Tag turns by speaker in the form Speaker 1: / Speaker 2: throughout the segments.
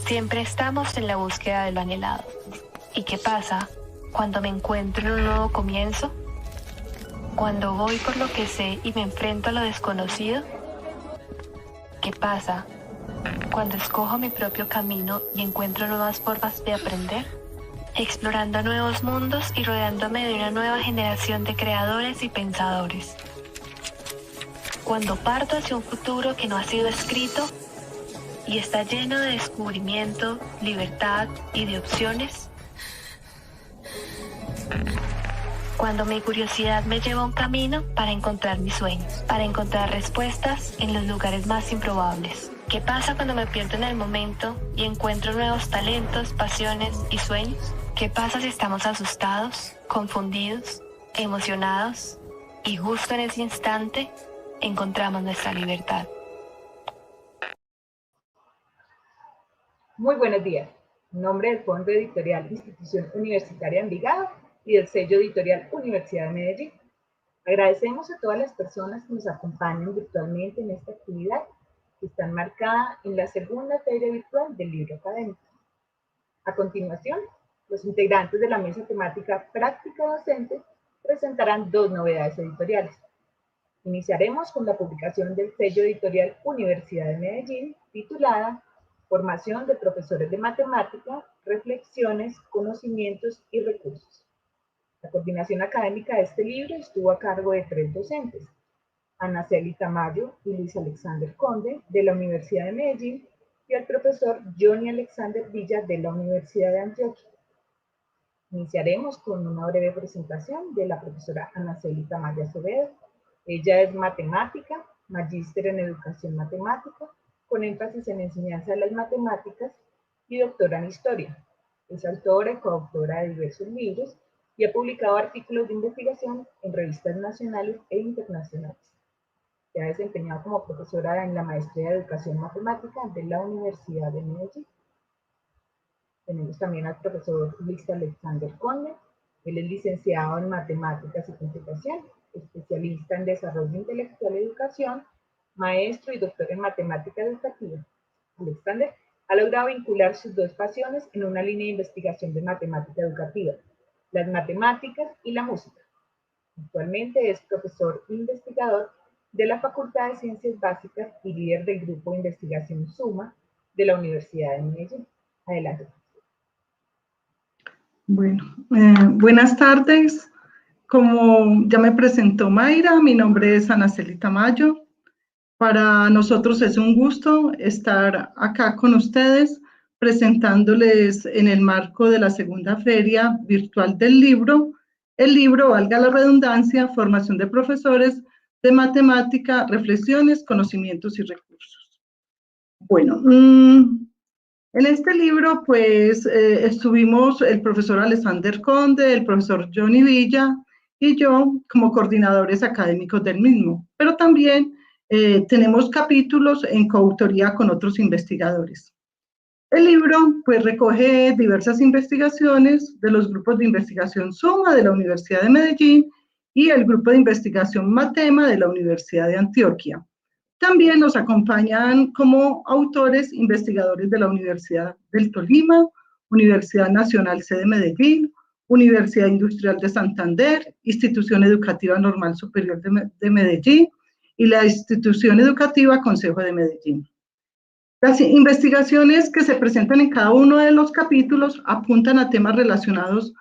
Speaker 1: Siempre estamos en la búsqueda de lo anhelado. ¿Y qué pasa cuando me encuentro en un nuevo comienzo? Cuando voy por lo que sé y me enfrento a lo desconocido. ¿Qué pasa cuando escojo mi propio camino y encuentro nuevas formas de aprender? Explorando nuevos mundos y rodeándome de una nueva generación de creadores y pensadores. Cuando parto hacia un futuro que no ha sido escrito y está lleno de descubrimiento, libertad y de opciones. Cuando mi curiosidad me lleva a un camino para encontrar mis sueños, para encontrar respuestas en los lugares más improbables. ¿Qué pasa cuando me pierdo en el momento y encuentro nuevos talentos, pasiones y sueños? ¿Qué pasa si estamos asustados, confundidos, emocionados y justo en ese instante encontramos nuestra libertad?
Speaker 2: Muy buenos días. En nombre del Fondo Editorial Institución Universitaria Envigado y del sello editorial Universidad de Medellín, agradecemos a todas las personas que nos acompañan virtualmente en esta actividad que está enmarcada en la segunda feria virtual del libro académico. A continuación, los integrantes de la mesa temática Práctica Docente presentarán dos novedades editoriales. Iniciaremos con la publicación del sello editorial Universidad de Medellín, titulada Formación de profesores de matemática, reflexiones, conocimientos y recursos. La coordinación académica de este libro estuvo a cargo de 3 docentes, Anaceli Tamayo y Luis Alexander Conde, de la Universidad de Medellín, y el profesor Johnny Alexander Villa, de la Universidad de Antioquia. Iniciaremos con una breve presentación de la profesora Anaceli Tamayo Acevedo. Ella es matemática, magíster en educación matemática, con énfasis en enseñanza de las matemáticas y doctora en historia. Es autora y coautora de diversos libros y ha publicado artículos de investigación en revistas nacionales e internacionales. Se ha desempeñado como profesora en la maestría de educación matemática de la Universidad de Medellín. Tenemos también al profesor Luis Alexander Conde. Él es licenciado en matemáticas y computación, especialista en desarrollo intelectual y educación, maestro y doctor en matemática educativa. Alexander ha logrado vincular sus dos pasiones en una línea de investigación de matemática educativa, las matemáticas y la música. Actualmente es profesor investigador de la Facultad de Ciencias Básicas y líder del grupo de investigación SUMA de la Universidad de Medellín. Adelante.
Speaker 3: Bueno, buenas tardes. Como ya me presentó Mayra, mi nombre es Anaceli Tamayo. Para nosotros es un gusto estar acá con ustedes presentándoles en el marco de la segunda feria virtual del libro, el libro, valga la redundancia, Formación de profesores de matemática, reflexiones, conocimientos y recursos. Bueno, en este libro, pues, estuvimos el profesor Alexander Conde, el profesor Johnny Villa y yo como coordinadores académicos del mismo, pero también tenemos capítulos en coautoría con otros investigadores. El libro, pues, recoge diversas investigaciones de los grupos de investigación SUMA de la Universidad de Medellín y el grupo de investigación Matema de la Universidad de Antioquia. También nos acompañan como autores investigadores de la Universidad del Tolima, Universidad Nacional Sede Medellín, Universidad Industrial de Santander, Institución Educativa Normal Superior de Medellín y la Institución Educativa Consejo de Medellín. Las investigaciones que se presentan en cada uno de los capítulos apuntan a temas relacionados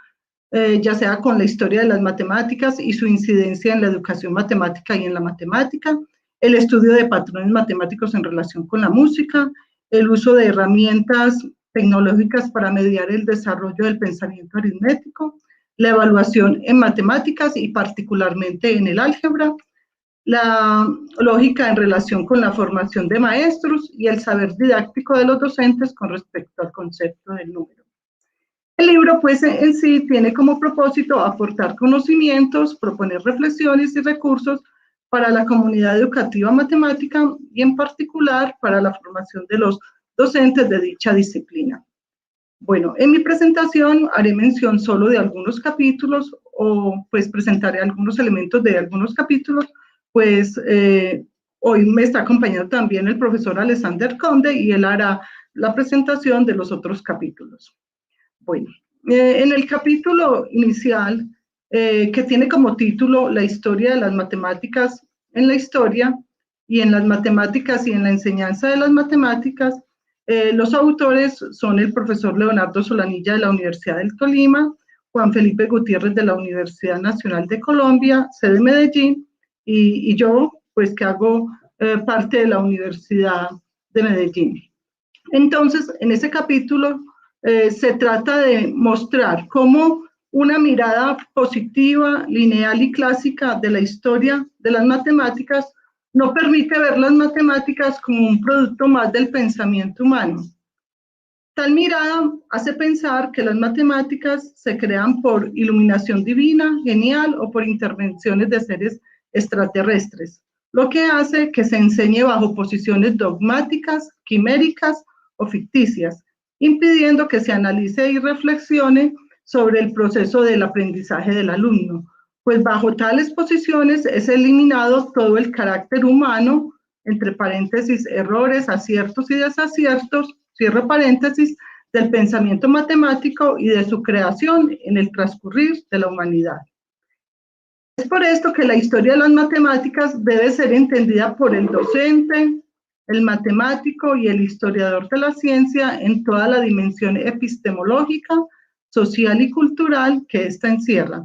Speaker 3: ya sea con la historia de las matemáticas y su incidencia en la educación matemática y en la matemática, el estudio de patrones matemáticos en relación con la música, el uso de herramientas tecnológicas para mediar el desarrollo del pensamiento aritmético, la evaluación en matemáticas y particularmente en el álgebra, la lógica en relación con la formación de maestros y el saber didáctico de los docentes con respecto al concepto del número. El libro, pues, en sí tiene como propósito aportar conocimientos, proponer reflexiones y recursos para la comunidad educativa matemática y en particular para la formación de los docentes de dicha disciplina. Bueno, en mi presentación haré mención solo de algunos capítulos o pues presentaré algunos elementos de algunos capítulos, pues hoy me está acompañando también el profesor Alexander Conde y él hará la presentación de los otros capítulos. Bueno, en el capítulo inicial, que tiene como título La historia de las matemáticas en la historia y en las matemáticas y en la enseñanza de las matemáticas, los autores son el profesor Leonardo Solanilla de la Universidad del Tolima, Juan Felipe Gutiérrez de la Universidad Nacional de Colombia, sede Medellín, y yo, pues que hago parte de la Universidad de Medellín. Entonces, en ese capítulo se trata de mostrar cómo una mirada positiva, lineal y clásica de la historia de las matemáticas no permite ver las matemáticas como un producto más del pensamiento humano. Tal mirada hace pensar que las matemáticas se crean por iluminación divina, genial, o por intervenciones de seres extraterrestres, lo que hace que se enseñe bajo posiciones dogmáticas, quiméricas o ficticias, impidiendo que se analice y reflexione sobre el proceso del aprendizaje del alumno, pues bajo tales posiciones es eliminado todo el carácter humano, entre paréntesis, errores, aciertos y desaciertos, cierre paréntesis, del pensamiento matemático y de su creación en el transcurrir de la humanidad. Es por esto que la historia de las matemáticas debe ser entendida por el docente, el matemático y el historiador de la ciencia en toda la dimensión epistemológica, social y cultural que ésta encierra.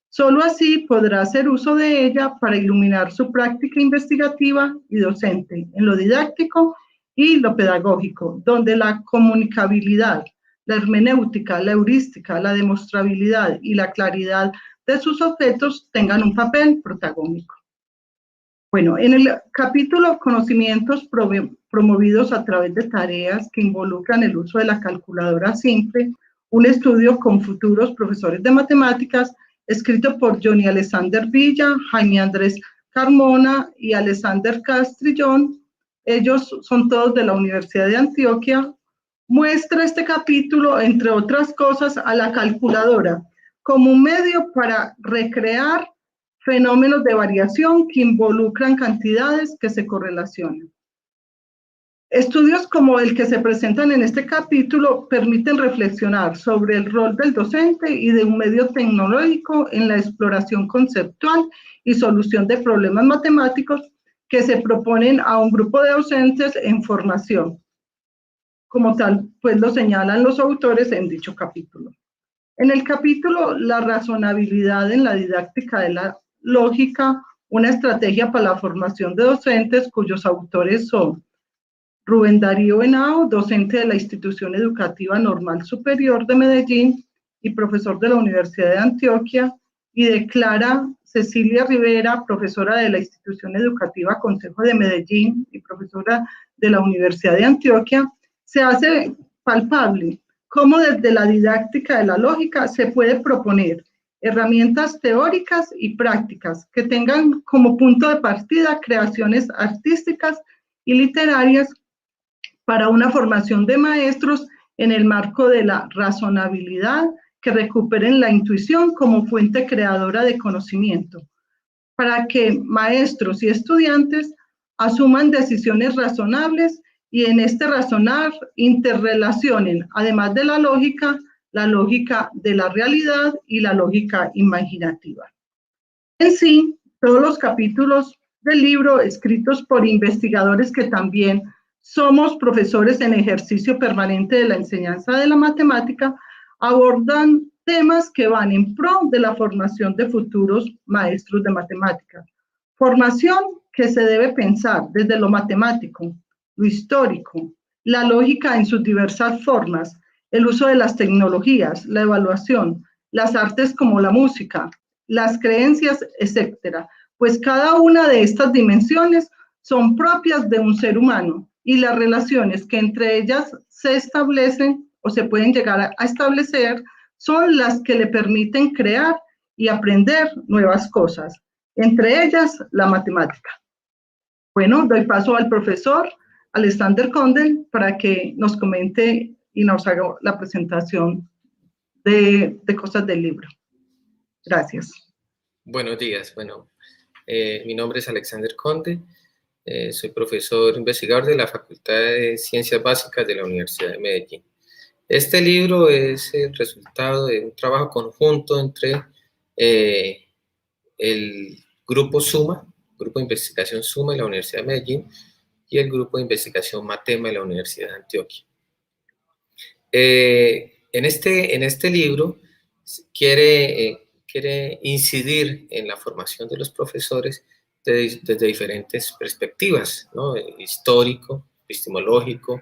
Speaker 3: Solo así podrá hacer uso de ella para iluminar su práctica investigativa y docente en lo didáctico y lo pedagógico, donde la comunicabilidad, la hermenéutica, la heurística, la demostrabilidad y la claridad de sus objetos tengan un papel protagónico. Bueno, en el capítulo Conocimientos promovidos a través de tareas que involucran el uso de la calculadora simple, un estudio con futuros profesores de matemáticas, escrito por Johnny Alexander Villa, Jaime Andrés Carmona y Alexander Castrillón, ellos son todos de la Universidad de Antioquia, muestra este capítulo, entre otras cosas, a la calculadora como un medio para recrear fenómenos de variación que involucran cantidades que se correlacionan. Estudios como el que se presentan en este capítulo permiten reflexionar sobre el rol del docente y de un medio tecnológico en la exploración conceptual y solución de problemas matemáticos que se proponen a un grupo de docentes en formación. Como tal, pues lo señalan los autores en dicho capítulo. En el capítulo La razonabilidad en la didáctica de la lógica, una estrategia para la formación de docentes, cuyos autores son Rubén Darío Henao, docente de la Institución Educativa Normal Superior de Medellín y profesor de la Universidad de Antioquia, y de Clara Cecilia Rivera, profesora de la Institución Educativa Consejo de Medellín y profesora de la Universidad de Antioquia, se hace palpable cómo desde la didáctica de la lógica se puede proponer herramientas teóricas y prácticas que tengan como punto de partida creaciones artísticas y literarias para una formación de maestros en el marco de la razonabilidad, que recuperen la intuición como fuente creadora de conocimiento, para que maestros y estudiantes asuman decisiones razonables y en este razonar interrelacionen, además de la lógica de la realidad y la lógica imaginativa. En sí, todos los capítulos del libro, escritos por investigadores que también somos profesores en ejercicio permanente de la enseñanza de la matemática, abordan temas que van en pro de la formación de futuros maestros de matemáticas. Formación que se debe pensar desde lo matemático, lo histórico, la lógica en sus diversas formas, el uso de las tecnologías, la evaluación, las artes como la música, las creencias, etcétera, pues cada una de estas dimensiones son propias de un ser humano y las relaciones que entre ellas se establecen o se pueden llegar a establecer son las que le permiten crear y aprender nuevas cosas, entre ellas la matemática. Bueno, doy paso al profesor Alexander Conde para que nos comente y nos haga la presentación de cosas del libro. Gracias.
Speaker 4: Buenos días. Bueno, mi nombre es Alexander Conde. Soy profesor investigador de la Facultad de Ciencias Básicas de la Universidad de Medellín. Este libro es el resultado de un trabajo conjunto entre el Grupo SUMA, Grupo de Investigación SUMA de la Universidad de Medellín, y el Grupo de Investigación Matema de la Universidad de Antioquia. En este libro quiere incidir en la formación de los profesores desde diferentes perspectivas, ¿no? Histórico, epistemológico,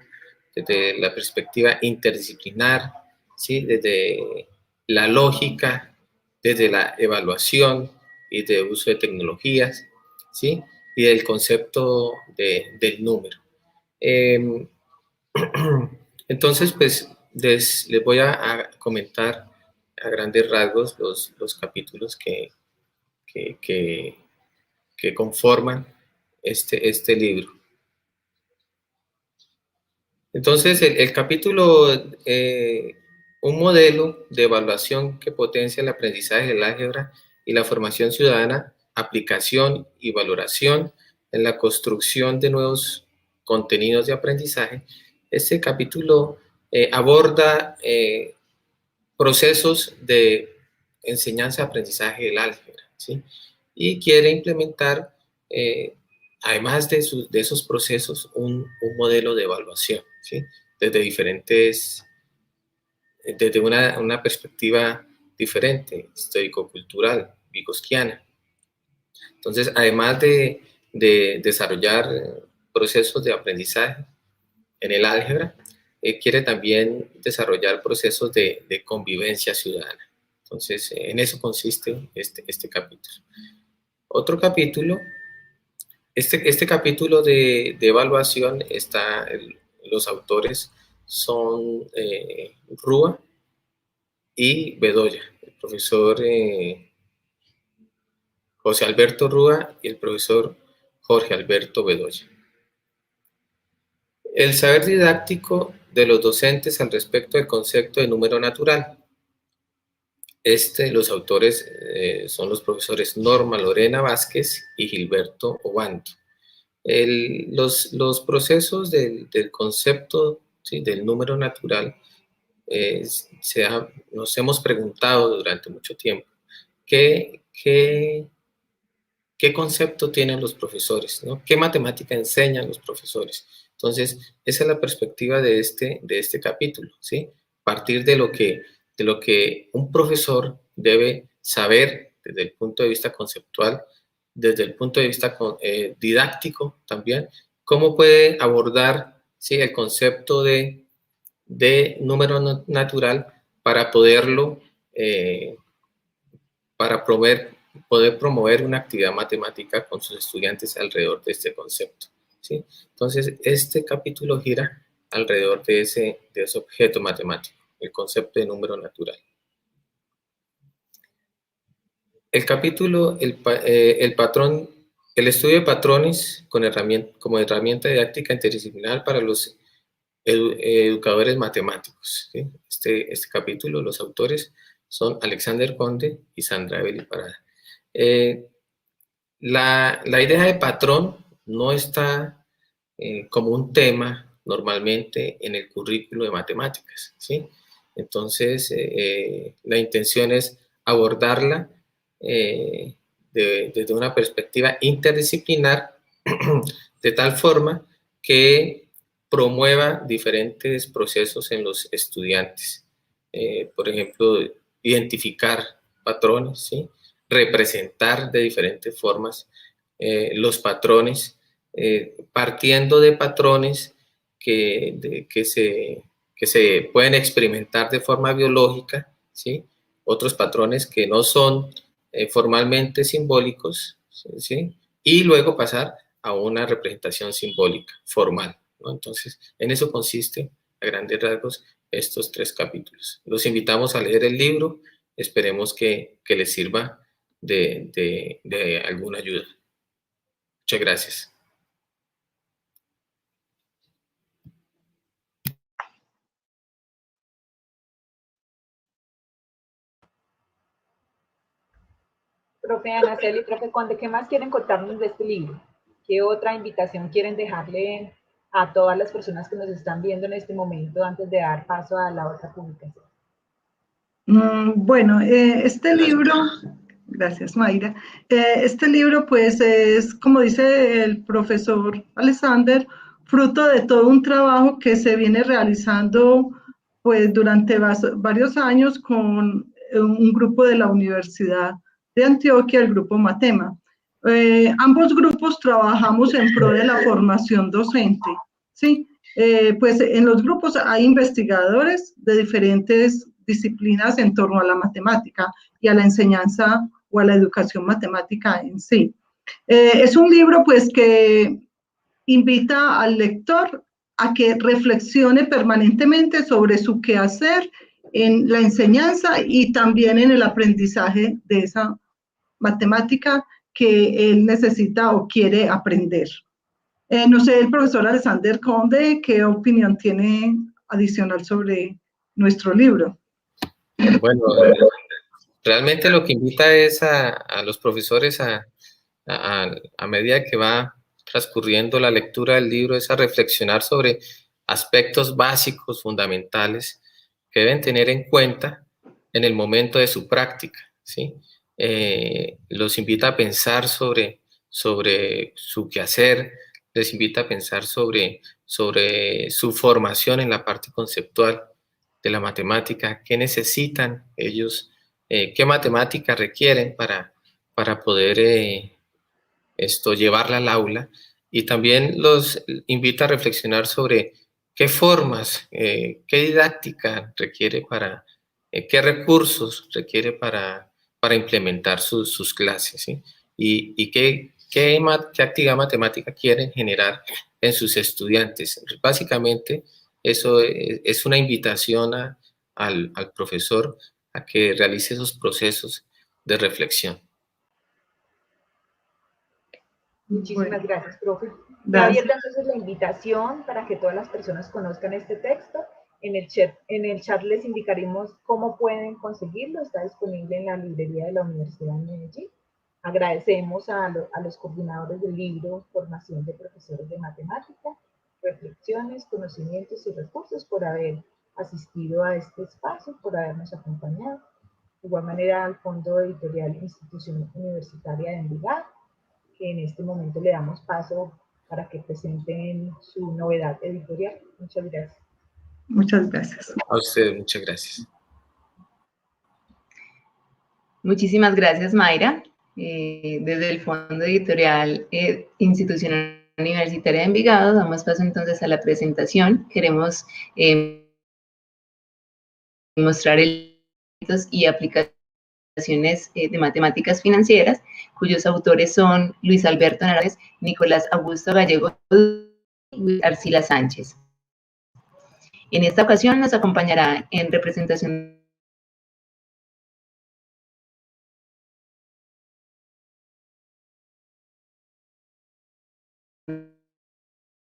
Speaker 4: desde la perspectiva interdisciplinar, ¿sí? Desde la lógica, desde la evaluación y de uso de tecnologías, ¿sí? Y del concepto del número. Entonces, pues, les voy a comentar a grandes rasgos los capítulos que conforman este libro. Entonces, el capítulo, un modelo de evaluación que potencia el aprendizaje del álgebra y la formación ciudadana, aplicación y valoración en la construcción de nuevos contenidos de aprendizaje. Este capítulo aborda procesos de enseñanza-aprendizaje del álgebra, ¿sí? Y quiere implementar, además de esos procesos, un modelo de evaluación, ¿sí? Desde una perspectiva diferente, histórico-cultural, vygotsquiana. Entonces, además de desarrollar procesos de aprendizaje en el álgebra, quiere también desarrollar procesos de convivencia ciudadana. Entonces, en eso consiste este capítulo. Otro capítulo, este capítulo de evaluación, los autores son Rúa y Bedoya, el profesor José Alberto Rúa y el profesor Jorge Alberto Bedoya. El saber didáctico de los docentes al respecto del concepto de número natural. Los autores son los profesores Norma Lorena Vázquez y Gilberto Obando. Los procesos del concepto, ¿sí?, del número natural, nos hemos preguntado durante mucho tiempo, ¿qué concepto tienen los profesores, ¿no? ¿Qué matemática enseñan los profesores? Entonces, esa es la perspectiva de este capítulo, ¿sí? Partir de lo que un profesor debe saber desde el punto de vista conceptual, desde el punto de vista didáctico también, cómo puede abordar, ¿sí?, el concepto de número natural para poderlo, poder promover una actividad matemática con sus estudiantes alrededor de este concepto, ¿sí? Entonces, este capítulo gira alrededor de ese objeto matemático, el concepto de número natural. El capítulo, el estudio de patrones como herramienta didáctica interdisciplinar para los educadores matemáticos, ¿sí? Este capítulo, los autores son Alexander Conde y Sandra Evelyn Parada. La idea de patrón no está como un tema normalmente en el currículo de matemáticas, ¿sí? Entonces, la intención es abordarla desde una perspectiva interdisciplinar, de tal forma que promueva diferentes procesos en los estudiantes. Por ejemplo, identificar patrones, ¿sí?, representar de diferentes formas los patrones, partiendo de patrones que se pueden experimentar de forma biológica, ¿sí?, otros patrones que no son formalmente simbólicos, ¿sí?, y luego pasar a una representación simbólica formal, ¿no? Entonces, en eso consiste, a grandes rasgos, estos 3 capítulos. Los invitamos a leer el libro, esperemos que les sirva de alguna ayuda. Muchas gracias.
Speaker 2: Profe Anaceli, profe Conde, ¿qué más quieren contarnos de este libro? ¿Qué otra invitación quieren dejarle a todas las personas que nos están viendo en este momento antes de dar paso a la otra publicación?
Speaker 3: Bueno, este libro, gracias Mayra, este libro pues es, como dice el profesor Alexander, fruto de todo un trabajo que se viene realizando pues durante varios años con un grupo de la Universidad de Antioquia, el grupo Matema. Ambos grupos trabajamos en pro de la formación docente, ¿sí? Pues en los grupos hay investigadores de diferentes disciplinas en torno a la matemática y a la enseñanza o a la educación matemática en sí. Es un libro pues que invita al lector a que reflexione permanentemente sobre su quehacer en la enseñanza y también en el aprendizaje de esa matemática que él necesita o quiere aprender. No sé, el profesor Alexander Conde, ¿qué opinión tiene adicional sobre nuestro libro?
Speaker 4: Bueno, realmente lo que invita es a los profesores a medida que va transcurriendo la lectura del libro, es a reflexionar sobre aspectos básicos, fundamentales, que deben tener en cuenta en el momento de su práctica, ¿sí? Los invita a pensar sobre su quehacer, les invita a pensar sobre su formación en la parte conceptual de la matemática, qué necesitan ellos, qué matemática requieren para poder llevarla al aula, y también los invita a reflexionar sobre qué formas, qué didáctica requiere qué recursos requiere para implementar sus clases, ¿sí? Y qué actividad matemática quieren generar en sus estudiantes. Básicamente, eso es una invitación al profesor a que realice esos procesos de reflexión.
Speaker 2: Muchísimas gracias, profe.
Speaker 3: Gracias.
Speaker 2: Ya abierta entonces la invitación para que todas las personas conozcan este texto. En el chat les indicaremos cómo pueden conseguirlo. Está disponible en la librería de la Universidad de Medellín. Agradecemos a los coordinadores del libro Formación de Profesores de Matemática, Reflexiones, Conocimientos y Recursos por haber asistido a este espacio, por habernos acompañado. De igual manera al Fondo Editorial Institución Universitaria de Envigado, que en este momento le damos paso para que presenten su novedad editorial. Muchas gracias.
Speaker 3: Muchas gracias.
Speaker 4: A usted, muchas gracias.
Speaker 5: Muchísimas gracias, Mayra. Desde el Fondo Editorial Institución Universitaria de Envigado, damos paso entonces a la presentación. Queremos mostrar y aplicaciones de matemáticas financieras, cuyos autores son Luis Alberto Narváez, Nicolás Augusto Gallego y Arcila Sánchez. En esta ocasión nos acompañará en representación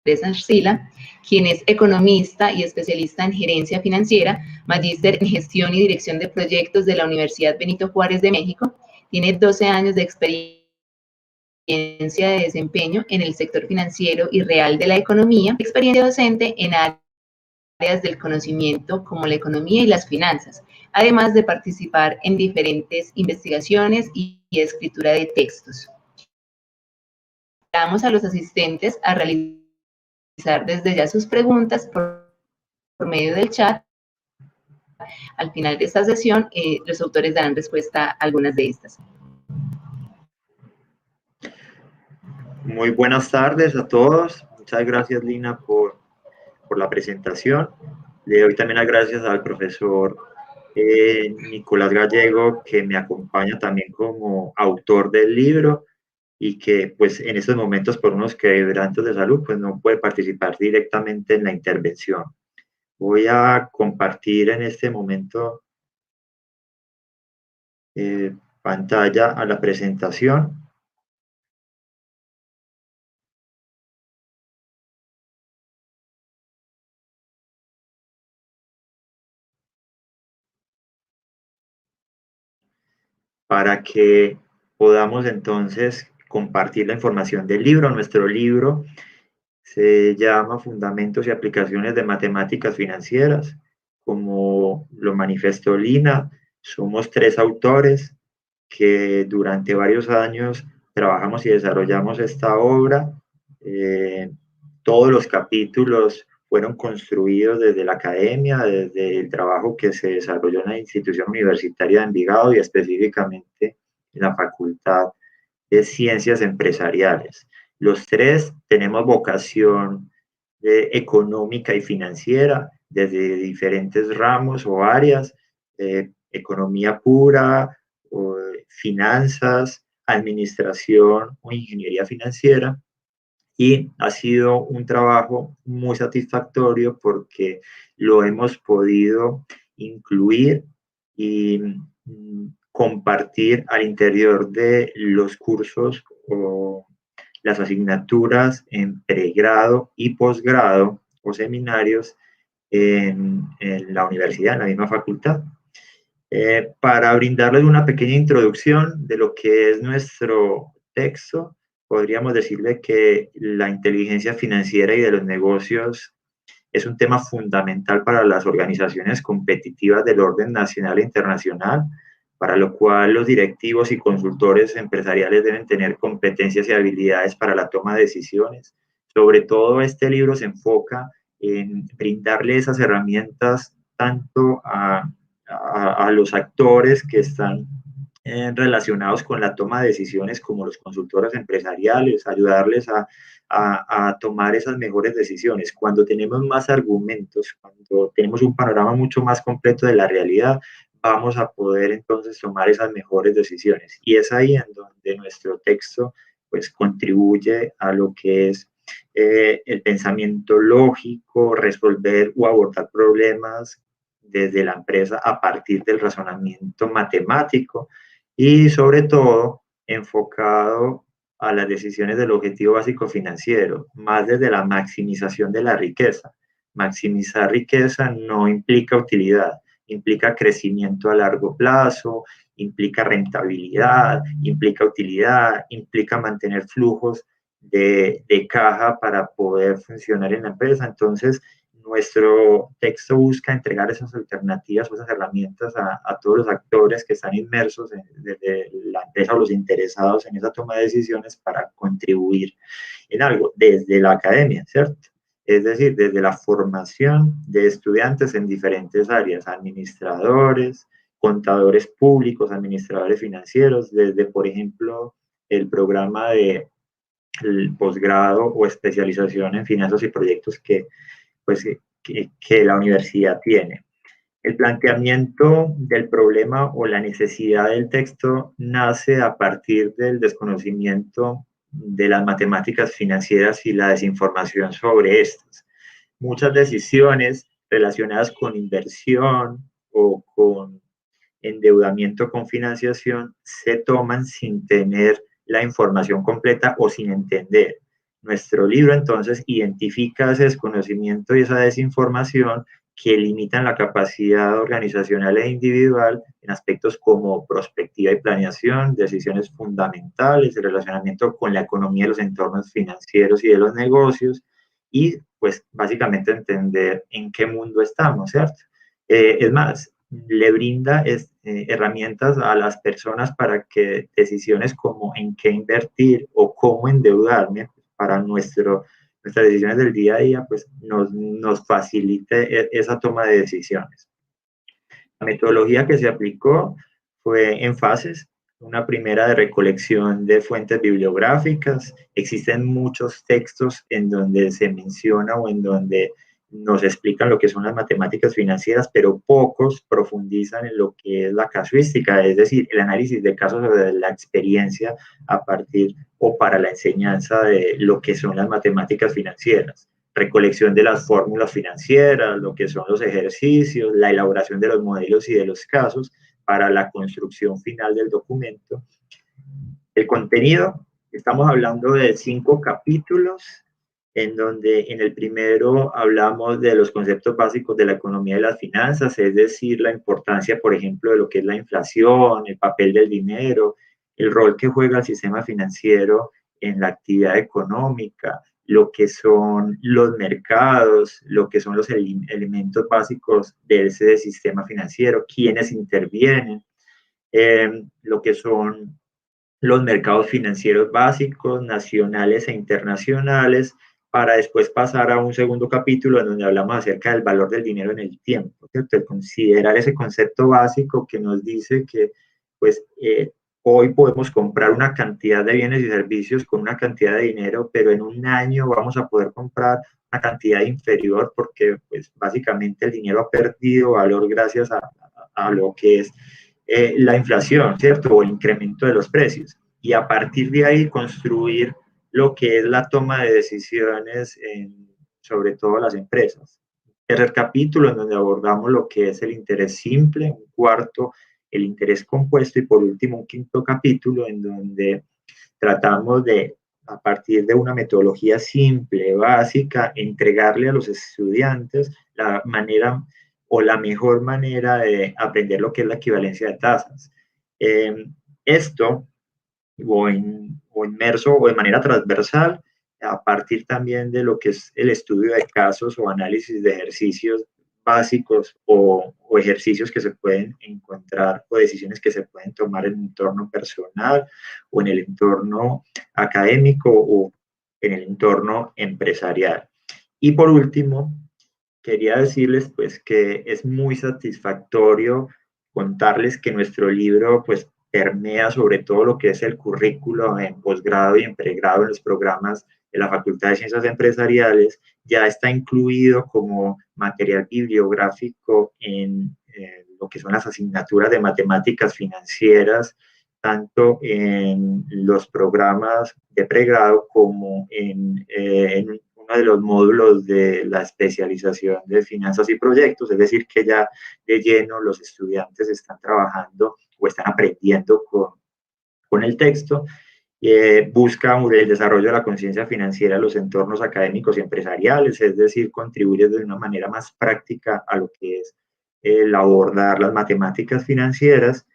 Speaker 5: de Arcila, quien es economista y especialista en gerencia financiera, magíster en gestión y dirección de proyectos de la Universidad Benito Juárez de México. Tiene 12 años de experiencia de desempeño en el sector financiero y real de la economía, experiencia docente en áreas del conocimiento como la economía y las finanzas, además de participar en diferentes investigaciones y escritura de textos. Invitamos a los asistentes a realizar desde ya sus preguntas por medio del chat. Al final de esta sesión, los autores darán respuesta a algunas de estas.
Speaker 6: Muy buenas tardes a todos. Muchas gracias, Lina, por la presentación. Le doy también las gracias al profesor Nicolás Gallego, que me acompaña también como autor del libro y que pues en estos momentos por unos quebrantos de salud pues no puede participar directamente en la intervención. Voy a compartir en este momento pantalla a la presentación. Para que podamos entonces compartir la información del libro. Nuestro libro se llama Fundamentos y Aplicaciones de Matemáticas Financieras. Como lo manifestó Lina, somos 3 autores que durante varios años trabajamos y desarrollamos esta obra. Todos los capítulos fueron construidos desde la academia, desde el trabajo que se desarrolló en la institución universitaria de Envigado y específicamente en la Facultad de Ciencias Empresariales. Los 3 tenemos vocación económica y financiera desde diferentes ramos o áreas, economía pura, o finanzas, administración o ingeniería financiera. Y ha sido un trabajo muy satisfactorio porque lo hemos podido incluir y compartir al interior de los cursos o las asignaturas en pregrado y posgrado o seminarios en la universidad, en la misma facultad. Para brindarles una pequeña introducción de lo que es nuestro texto, podríamos decirle que la inteligencia financiera y de los negocios es un tema fundamental para las organizaciones competitivas del orden nacional e internacional, para lo cual los directivos y consultores empresariales deben tener competencias y habilidades para la toma de decisiones. Sobre todo, este libro se enfoca en brindarle esas herramientas tanto a los actores que están relacionados con la toma de decisiones como los consultores empresariales, ayudarles a tomar esas mejores decisiones. Cuando tenemos más argumentos, cuando tenemos un panorama mucho más completo de la realidad, vamos a poder entonces tomar esas mejores decisiones. Y es ahí en donde nuestro texto pues contribuye a lo que es el pensamiento lógico, resolver o abordar problemas desde la empresa a partir del razonamiento matemático y sobre todo enfocado a las decisiones del objetivo básico financiero, más desde la maximización de la riqueza. Maximizar riqueza no implica utilidad, implica crecimiento a largo plazo, implica rentabilidad, implica utilidad, implica mantener flujos de caja para poder funcionar en la empresa. Entonces, nuestro texto busca entregar esas alternativas o esas herramientas a todos los actores que están inmersos desde la empresa o los interesados en esa toma de decisiones para contribuir en algo desde la academia, ¿cierto? Es decir, desde la formación de estudiantes en diferentes áreas, administradores, contadores públicos, administradores financieros, desde, por ejemplo, el programa de el posgrado o especialización en finanzas y proyectos que la universidad tiene. El planteamiento del problema o la necesidad del texto nace a partir del desconocimiento de las matemáticas financieras y la desinformación sobre estas. Muchas decisiones relacionadas con inversión o con endeudamiento con financiación se toman sin tener la información completa o sin entender. Nuestro libro entonces identifica ese desconocimiento y esa desinformación que limitan la capacidad organizacional e individual en aspectos como prospectiva y planeación, decisiones fundamentales, el relacionamiento con la economía de los entornos financieros y de los negocios, y pues básicamente entender en qué mundo estamos, ¿cierto? Es más, le brinda herramientas a las personas para que decisiones como en qué invertir o cómo endeudarme para nuestras decisiones del día a día, pues nos facilite esa toma de decisiones. La metodología que se aplicó fue en fases. Una primera de recolección de fuentes bibliográficas. Existen muchos textos en donde se menciona o en donde nos explican lo que son las matemáticas financieras, pero pocos profundizan en lo que es la casuística, es decir, el análisis de casos de la experiencia a partir o para la enseñanza de lo que son las matemáticas financieras. Recolección de las fórmulas financieras, lo que son los ejercicios, la elaboración de los modelos y de los casos para la construcción final del documento. El contenido, estamos hablando de 5 capítulos, en donde en el primero hablamos de los conceptos básicos de la economía y las finanzas, es decir, la importancia, por ejemplo, de lo que es la inflación, el papel del dinero, el rol que juega el sistema financiero en la actividad económica, lo que son los mercados, lo que son los elementos básicos de ese sistema financiero, quiénes intervienen, lo que son los mercados financieros básicos, nacionales e internacionales, para después pasar a un segundo capítulo en donde hablamos acerca del valor del dinero en el tiempo, ¿cierto? El considerar ese concepto básico que nos dice que, pues, hoy podemos comprar una cantidad de bienes y servicios con una cantidad de dinero, pero en un año vamos a poder comprar una cantidad inferior porque, pues, básicamente el dinero ha perdido valor gracias a lo que es la inflación, ¿cierto? O el incremento de los precios. Y a partir de ahí construir lo que es la toma de decisiones sobre todo las empresas. Tercer capítulo en donde abordamos lo que es el interés simple, un cuarto, el interés compuesto, y por último un quinto capítulo en donde tratamos de, a partir de una metodología simple, básica, entregarle a los estudiantes la manera o la mejor manera de aprender lo que es la equivalencia de tasas. Esto, o inmerso o de manera transversal, a partir también de lo que es el estudio de casos o análisis de ejercicios básicos o ejercicios que se pueden encontrar o decisiones que se pueden tomar en el entorno personal o en el entorno académico o en el entorno empresarial. Y por último, quería decirles pues que es muy satisfactorio contarles que nuestro libro pues permea sobre todo lo que es el currículo en posgrado y en pregrado en los programas de la Facultad de Ciencias Empresariales. Ya está incluido como material bibliográfico en lo que son las asignaturas de matemáticas financieras, tanto en los programas de pregrado como en uno de los módulos de la especialización de finanzas y proyectos, es decir, que ya de lleno los estudiantes están trabajando o están aprendiendo con el texto. Busca el desarrollo de la conciencia financiera en los entornos académicos y empresariales, es decir, contribuye de una manera más práctica a lo que es el abordar las matemáticas financieras,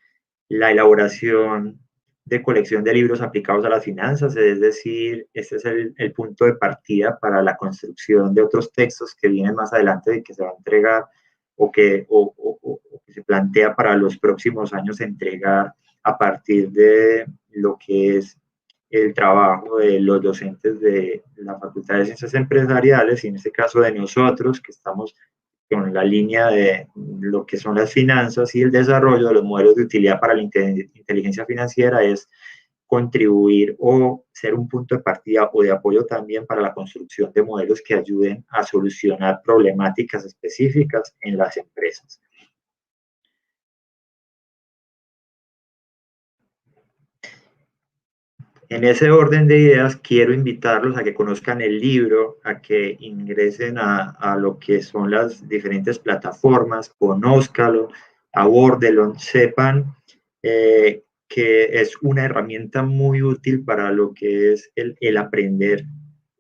Speaker 6: la elaboración de colección de libros aplicados a las finanzas, es decir, este es el punto de partida para la construcción de otros textos que vienen más adelante y que se va a entregar o que se plantea para los próximos años entregar a partir de lo que es el trabajo de los docentes de la Facultad de Ciencias Empresariales y en este caso de nosotros que estamos con la línea de lo que son las finanzas y el desarrollo de los modelos de utilidad para la inteligencia financiera, es contribuir o ser un punto de partida o de apoyo también para la construcción de modelos que ayuden a solucionar problemáticas específicas en las empresas. En ese orden de ideas, quiero invitarlos a que conozcan el libro, a que ingresen a lo que son las diferentes plataformas, conózcalo, abórdelo, sepan que es una herramienta muy útil para lo que es el aprender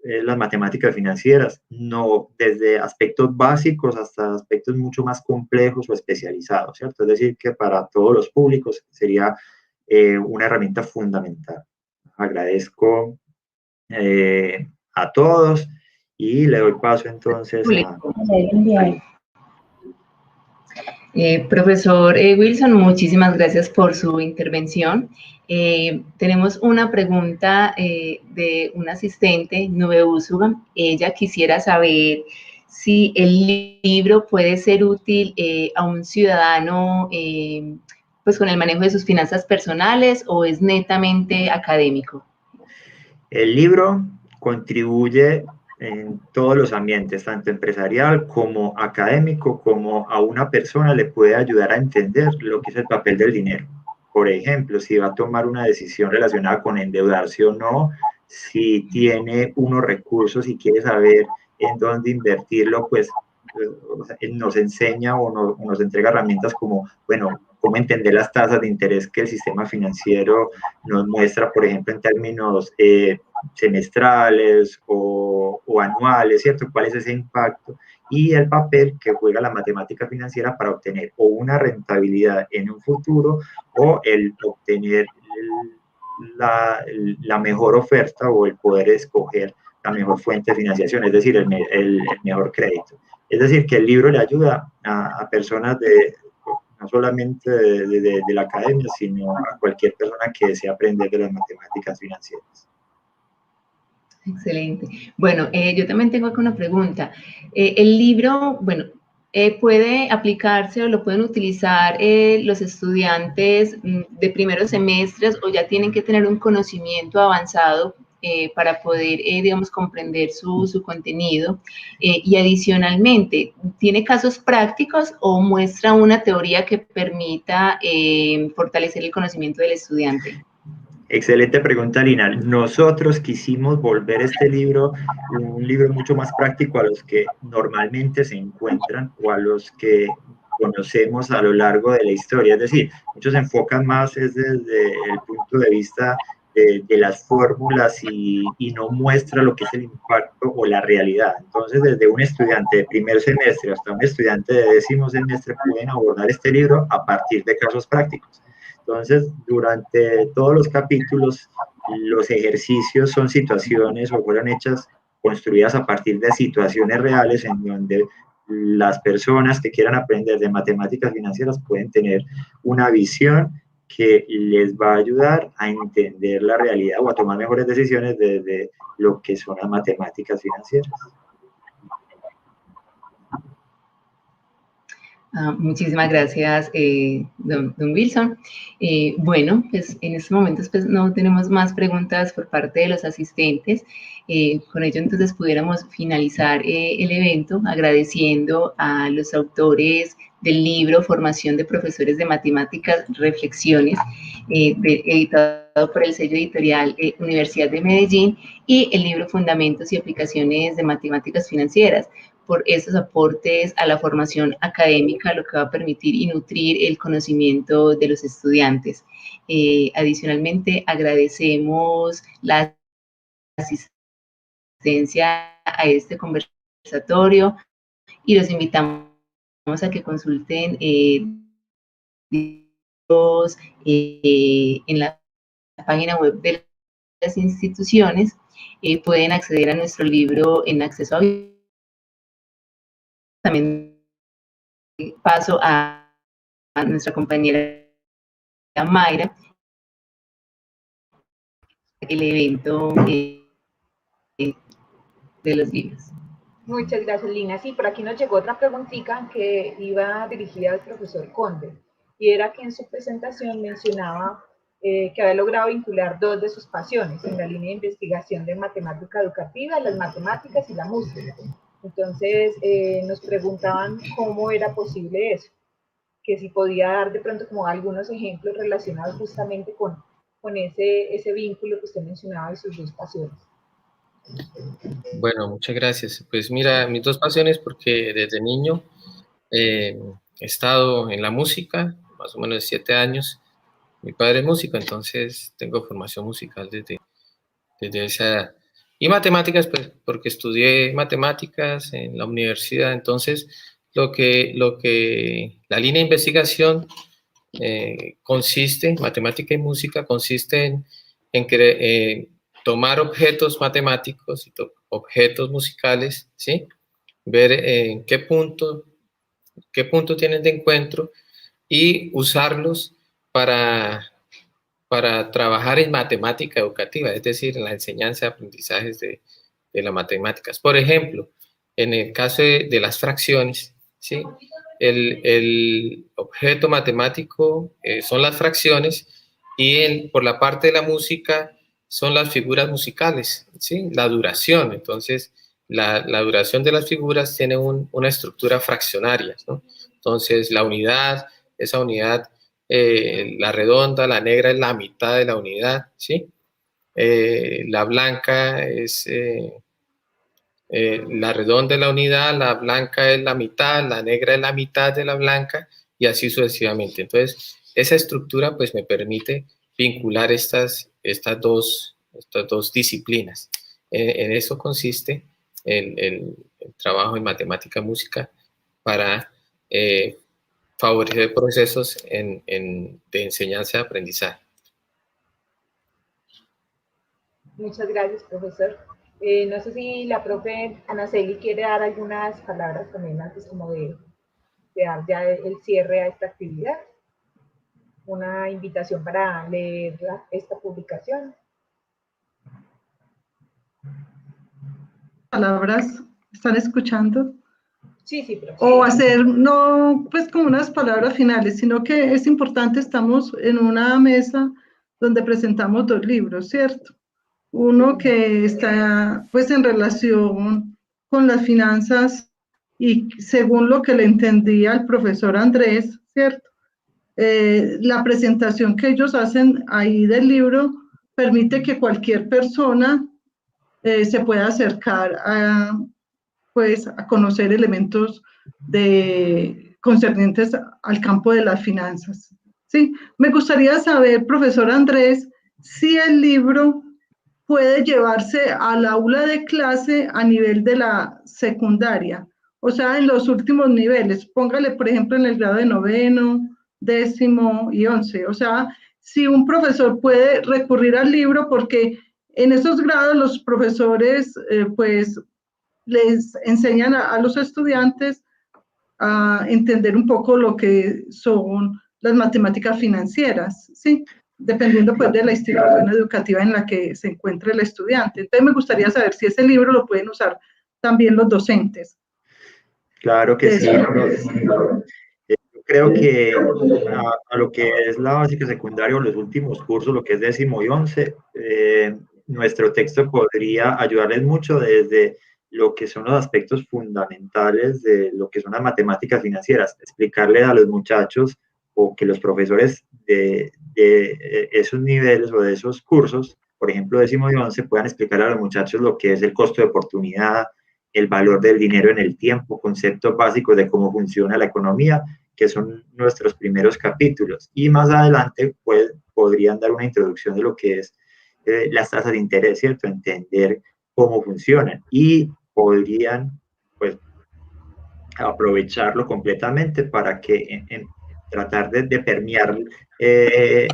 Speaker 6: las matemáticas financieras, no desde aspectos básicos hasta aspectos mucho más complejos o especializados, ¿cierto? Es decir, que para todos los públicos sería una herramienta fundamental. Agradezco a todos y le doy paso entonces a...
Speaker 5: Profesor Wilson, muchísimas gracias por su intervención. Tenemos una pregunta de una asistente, Nube Usuga. Ella quisiera saber si el libro puede ser útil a un ciudadano pues con el manejo de sus finanzas personales o es netamente académico.
Speaker 6: El libro contribuye en todos los ambientes, tanto empresarial como académico, como a una persona le puede ayudar a entender lo que es el papel del dinero. Por ejemplo, si va a tomar una decisión relacionada con endeudarse o no, si tiene unos recursos y quiere saber en dónde invertirlo, pues nos enseña o nos entrega herramientas como, bueno, cómo entender las tasas de interés que el sistema financiero nos muestra, por ejemplo, en términos semestrales o anuales, ¿cierto? ¿Cuál es ese impacto? Y el papel que juega la matemática financiera para obtener o una rentabilidad en un futuro o el obtener la mejor oferta o el poder escoger la mejor fuente de financiación, es decir, el mejor crédito. Es decir, que el libro le ayuda a personas no solamente de la academia, sino a cualquier persona que desea aprender de las matemáticas financieras.
Speaker 5: Excelente. Bueno, yo también tengo acá una pregunta. El libro, bueno, ¿puede aplicarse o lo pueden utilizar los estudiantes de primeros semestres o ya tienen que tener un conocimiento avanzado para poder, digamos, comprender su contenido? Y adicionalmente, ¿tiene casos prácticos o muestra una teoría que permita fortalecer el conocimiento del estudiante?
Speaker 6: Excelente pregunta, Lina. Nosotros quisimos volver este libro un libro mucho más práctico a los que normalmente se encuentran o a los que conocemos a lo largo de la historia. Es decir, muchos se enfocan más desde el punto de vista de las fórmulas y no muestra lo que es el impacto o la realidad. Entonces, desde un estudiante de primer semestre hasta un estudiante de décimo semestre pueden abordar este libro a partir de casos prácticos. Entonces, durante todos los capítulos, los ejercicios son situaciones o fueron hechas, construidas a partir de situaciones reales en donde las personas que quieran aprender de matemáticas financieras pueden tener una visión que les va a ayudar a entender la realidad o a tomar mejores decisiones desde lo que son las matemáticas financieras.
Speaker 5: Muchísimas gracias, don Wilson. Bueno, pues en estos momentos pues, no tenemos más preguntas por parte de los asistentes. Con ello entonces pudiéramos finalizar el evento agradeciendo a los autores del libro Formación de Profesores de Matemáticas, Reflexiones, editado por el sello editorial Universidad de Medellín, y el libro Fundamentos y Aplicaciones de Matemáticas Financieras, por esos aportes a la formación académica, lo que va a permitir y nutrir el conocimiento de los estudiantes. Adicionalmente, agradecemos la asistencia a este conversatorio y los invitamos a que consulten en la página web de las instituciones. Pueden acceder a nuestro libro en acceso abierto. También paso a nuestra compañera Mayra, el evento de los libros.
Speaker 2: Muchas gracias, Lina. Sí, por aquí nos llegó otra preguntita que iba dirigida al profesor Conde, y era que en su presentación mencionaba que había logrado vincular dos de sus pasiones en la línea de investigación de matemática educativa, las matemáticas y la música. Entonces, nos preguntaban cómo era posible eso, que si podía dar de pronto como algunos ejemplos relacionados justamente con ese vínculo que usted mencionaba de sus dos pasiones.
Speaker 4: Bueno, muchas gracias. Pues mira, mis dos pasiones, porque desde niño he estado en la música, más o menos de 7 años. Mi padre es músico, entonces tengo formación musical desde esa edad. Y matemáticas, pues porque estudié matemáticas en la universidad, entonces la línea de investigación consiste, matemática y música, consiste en tomar objetos matemáticos y objetos musicales, ¿sí? Ver en qué punto tienen de encuentro y usarlos para trabajar en matemática educativa, es decir, en la enseñanza de aprendizajes de las matemáticas. Por ejemplo, en el caso de las fracciones, ¿sí? El objeto matemático son las fracciones, y por la parte de la música son las figuras musicales, ¿sí? La duración. Entonces, la duración de las figuras tiene una estructura fraccionaria, ¿no? Entonces, la unidad, esa unidad, la redonda, la negra es la mitad de la unidad, ¿sí? La blanca es la redonda es la unidad, la blanca es la mitad, la negra es la mitad de la blanca, y así sucesivamente. Entonces, esa estructura pues me permite vincular estas dos disciplinas. En eso consiste el trabajo en matemática música para favorecer procesos de enseñanza y aprendizaje.
Speaker 2: Muchas gracias, profesor. No sé si la profe Anaceli quiere dar algunas palabras también antes como de dar ya el cierre a esta actividad. Una invitación para leer esta publicación.
Speaker 3: Palabras, ¿están escuchando?
Speaker 2: Sí, sí, profe.
Speaker 3: O hacer, no pues como unas palabras finales, sino que es importante, estamos en una mesa donde presentamos 2 libros, ¿cierto? Uno que está pues en relación con las finanzas y según lo que le entendía al profesor Andrés, ¿cierto? La presentación que ellos hacen ahí del libro permite que cualquier persona se pueda acercar pues, a conocer elementos concernientes al campo de las finanzas. ¿Sí? Me gustaría saber, profesor Andrés, si el libro puede llevarse al aula de clase a nivel de la secundaria, o sea, en los últimos niveles, póngale, por ejemplo, en el grado de 9º, 10º y 11, o sea, si un profesor puede recurrir al libro, porque en esos grados los profesores, pues, les enseñan a los estudiantes a entender un poco lo que son las matemáticas financieras, ¿sí? Dependiendo pues de la institución educativa en la que se encuentre el estudiante. Entonces me gustaría saber si ese libro lo pueden usar también los docentes.
Speaker 6: Claro que sí. Yo creo que a lo que es la básica secundaria o los últimos cursos, lo que es 10º y 11, nuestro texto podría ayudarles mucho desde lo que son los aspectos fundamentales de lo que son las matemáticas financieras, explicarle a los muchachos o que los profesores de esos niveles o de esos cursos, por ejemplo 10º y 11, puedan explicar a los muchachos lo que es el costo de oportunidad, el valor del dinero en el tiempo, conceptos básicos de cómo funciona la economía, que son nuestros primeros capítulos. Y más adelante pues, podrían dar una introducción de lo que es las tasas de interés, ¿cierto? Entender cómo funcionan y podrían pues aprovecharlo completamente para que tratar de permear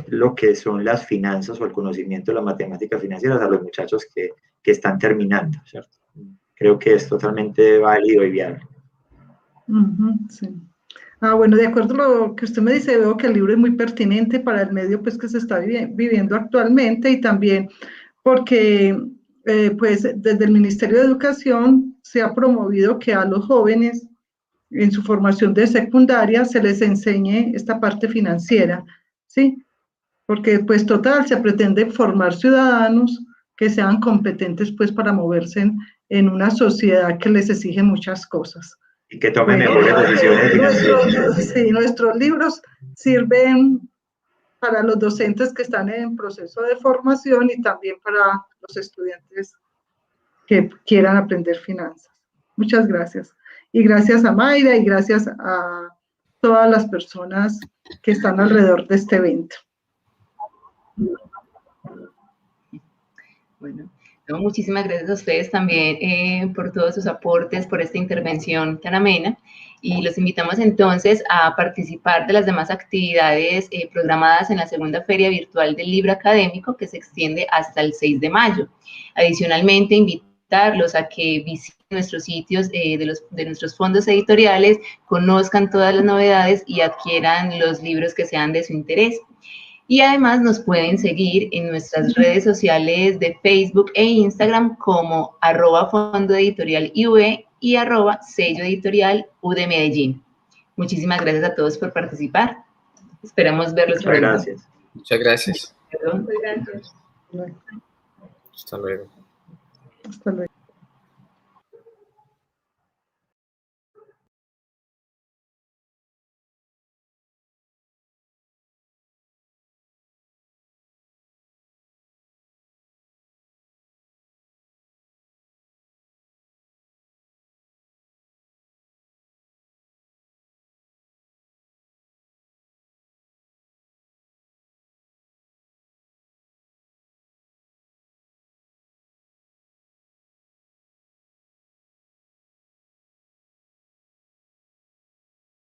Speaker 6: lo que son las finanzas o el conocimiento de las matemáticas financieras a los muchachos que están terminando, ¿cierto? Creo que es totalmente válido y viable.
Speaker 3: Sí. Bueno, de acuerdo a lo que usted me dice, veo que el libro es muy pertinente para el medio pues, que se está viviendo actualmente y también porque pues, desde el Ministerio de Educación se ha promovido que a los jóvenes en su formación de secundaria se les enseñe esta parte financiera, ¿sí? Porque pues total, se pretende formar ciudadanos que sean competentes pues para moverse en una sociedad que les exige muchas cosas.
Speaker 6: Y que tomen mejores decisiones financieras.
Speaker 3: Sí, nuestros libros sirven para los docentes que están en proceso de formación y también para los estudiantes que quieran aprender finanzas. Muchas gracias. Y gracias a Mayra y gracias a todas las personas que están alrededor de este evento.
Speaker 5: Bueno, no, muchísimas gracias a ustedes también por todos sus aportes, por esta intervención tan amena. Y los invitamos entonces a participar de las demás actividades programadas en la segunda Feria Virtual del Libro Académico, que se extiende hasta el 6 de mayo. Adicionalmente, invitarlos a que visiten nuestros sitios de nuestros fondos editoriales, conozcan todas las novedades y adquieran los libros que sean de su interés. Y además nos pueden seguir en nuestras redes sociales de Facebook e Instagram como @fondoeditorialiv y @selloeditorialU de Medellín. Muchísimas gracias a todos por participar. Esperamos verlos pronto.
Speaker 6: Gracias.
Speaker 4: Muchas gracias.
Speaker 2: Muchas gracias.
Speaker 4: Hasta luego.
Speaker 3: Hasta luego.